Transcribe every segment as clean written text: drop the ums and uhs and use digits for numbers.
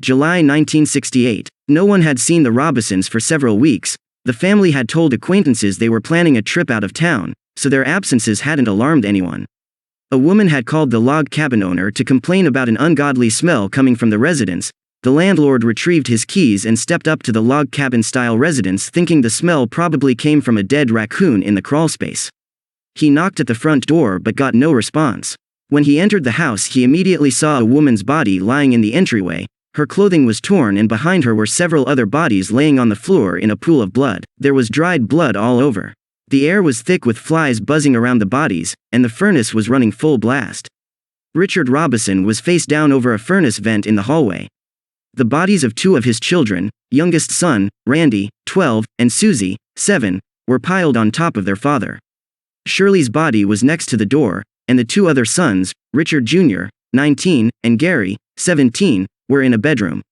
July 1968. No one had seen the Robisons for several weeks. The family had told acquaintances they were planning a trip out of town, so their absences hadn't alarmed anyone. A woman had called the log cabin owner to complain about an ungodly smell coming from the residence. The landlord retrieved his keys and stepped up to the log cabin-style residence thinking the smell probably came from a dead raccoon in the crawlspace. He knocked at the front door but got no response. When he entered the house he immediately saw a woman's body lying in the entryway. Her clothing was torn and behind her were several other bodies laying on the floor in a pool of blood. There was dried blood all over. The air was thick with flies buzzing around the bodies, and the furnace was running full blast. Richard Robison was face down over a furnace vent in the hallway. The bodies of two of his children, youngest son, Randy, 12, and Susie, 7, were piled on top of their father. Shirley's body was next to the door, and the two other sons, Richard Jr., 19, and Gary, 17, were in a bedroom.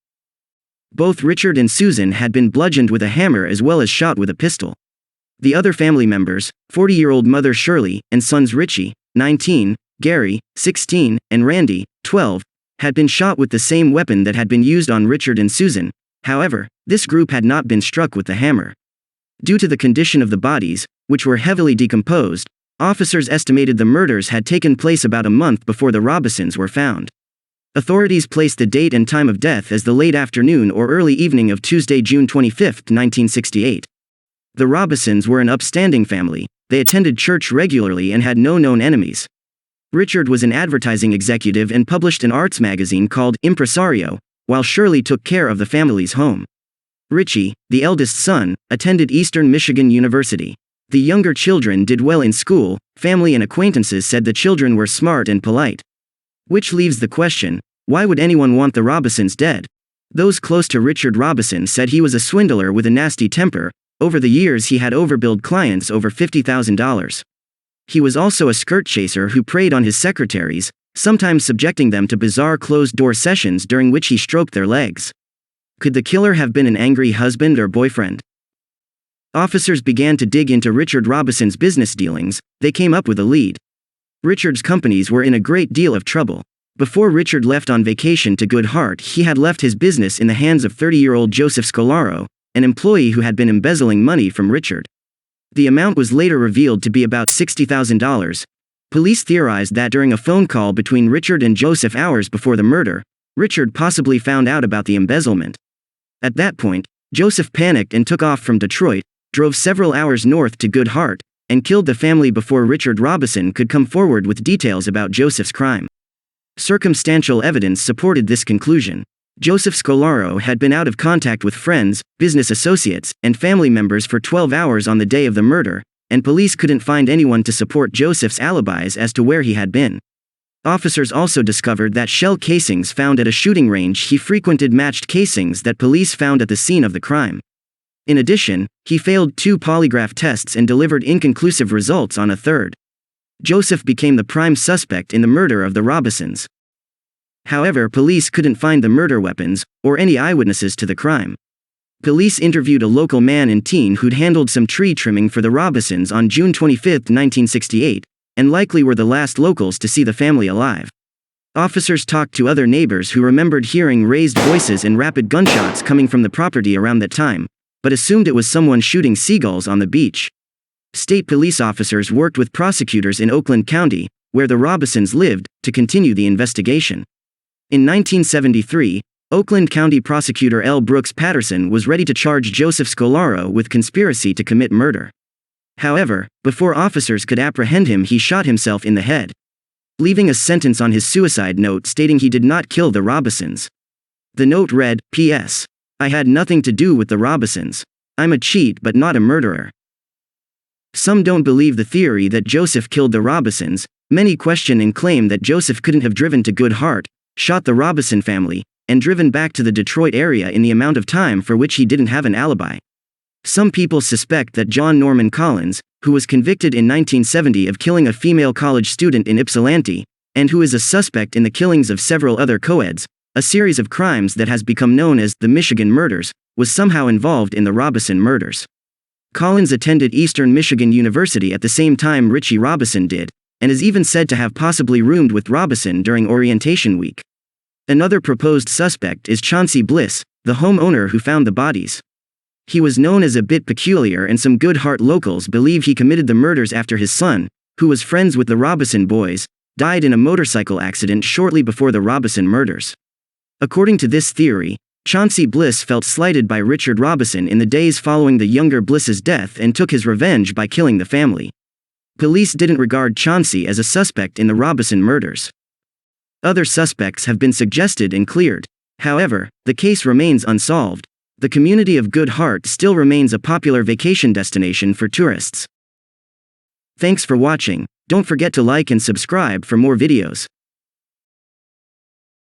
Both Richard and Susan had been bludgeoned with a hammer as well as shot with a pistol. The other family members, 40-year-old mother Shirley, and sons Ritchie, 19, Gary, 16, and Randy, 12, had been shot with the same weapon that had been used on Richard and Susan. However, this group had not been struck with the hammer. Due to the condition of the bodies, which were heavily decomposed, officers estimated the murders had taken place about a month before the Robisons were found. Authorities placed the date and time of death as the late afternoon or early evening of Tuesday, June 25, 1968. The Robisons were an upstanding family. They attended church regularly and had no known enemies. Richard was an advertising executive and published an arts magazine called Impresario, while Shirley took care of the family's home. Ritchie, the eldest son, attended Eastern Michigan University. The younger children did well in school. Family and acquaintances said the children were smart and polite. Which leaves the question, why would anyone want the Robisons dead? Those close to Richard Robison said he was a swindler with a nasty temper. Over the years he had overbilled clients over $50,000. He was also a skirt chaser who preyed on his secretaries, sometimes subjecting them to bizarre closed-door sessions during which he stroked their legs. Could the killer have been an angry husband or boyfriend? Officers began to dig into Richard Robison's business dealings. They came up with a lead. Richard's companies were in a great deal of trouble. Before Richard left on vacation to Good Hart, he had left his business in the hands of 30-year-old Joseph Scolaro, an employee who had been embezzling money from Richard. The amount was later revealed to be about $60,000. Police theorized that during a phone call between Richard and Joseph hours before the murder, Richard possibly found out about the embezzlement. At that point, Joseph panicked and took off from Detroit, drove several hours north to Good Hart, and killed the family before Richard Robison could come forward with details about Joseph's crime. Circumstantial evidence supported this conclusion. Joseph Scolaro had been out of contact with friends, business associates, and family members for 12 hours on the day of the murder, and police couldn't find anyone to support Joseph's alibis as to where he had been. Officers also discovered that shell casings found at a shooting range he frequented matched casings that police found at the scene of the crime. In addition, he failed 2 polygraph tests and delivered inconclusive results on a third. Joseph became the prime suspect in the murder of the Robisons. However, police couldn't find the murder weapons, or any eyewitnesses to the crime. Police interviewed a local man and teen who'd handled some tree trimming for the Robisons on June 25, 1968, and likely were the last locals to see the family alive. Officers talked to other neighbors who remembered hearing raised voices and rapid gunshots coming from the property around that time, but assumed it was someone shooting seagulls on the beach. State police officers worked with prosecutors in Oakland County, where the Robisons lived, to continue the investigation. In 1973, Oakland County prosecutor L. Brooks Patterson was ready to charge Joseph Scolaro with conspiracy to commit murder. However, before officers could apprehend him, he shot himself in the head, leaving a sentence on his suicide note stating he did not kill the Robisons. The note read, "P.S. I had nothing to do with the Robisons. I'm a cheat but not a murderer." Some don't believe the theory that Joseph killed the Robisons. Many question and claim that Joseph couldn't have driven to Good Hart, shot the Robison family, and driven back to the Detroit area in the amount of time for which he didn't have an alibi. Some people suspect that John Norman Collins, who was convicted in 1970 of killing a female college student in Ypsilanti, and who is a suspect in the killings of several other co-eds, a series of crimes that has become known as the Michigan Murders, was somehow involved in the Robison murders. Collins attended Eastern Michigan University at the same time Ritchie Robison did, and is even said to have possibly roomed with Robison during orientation week. Another proposed suspect is Chauncey Bliss, the homeowner who found the bodies. He was known as a bit peculiar, and some Good Hart locals believe he committed the murders after his son, who was friends with the Robison boys, died in a motorcycle accident shortly before the Robison murders. According to this theory, Chauncey Bliss felt slighted by Richard Robison in the days following the younger Bliss's death and took his revenge by killing the family. Police didn't regard Chauncey as a suspect in the Robison murders. Other suspects have been suggested and cleared. However, the case remains unsolved. The community of Good Hart still remains a popular vacation destination for tourists. Thanks for watching. Don't forget to like and subscribe for more videos.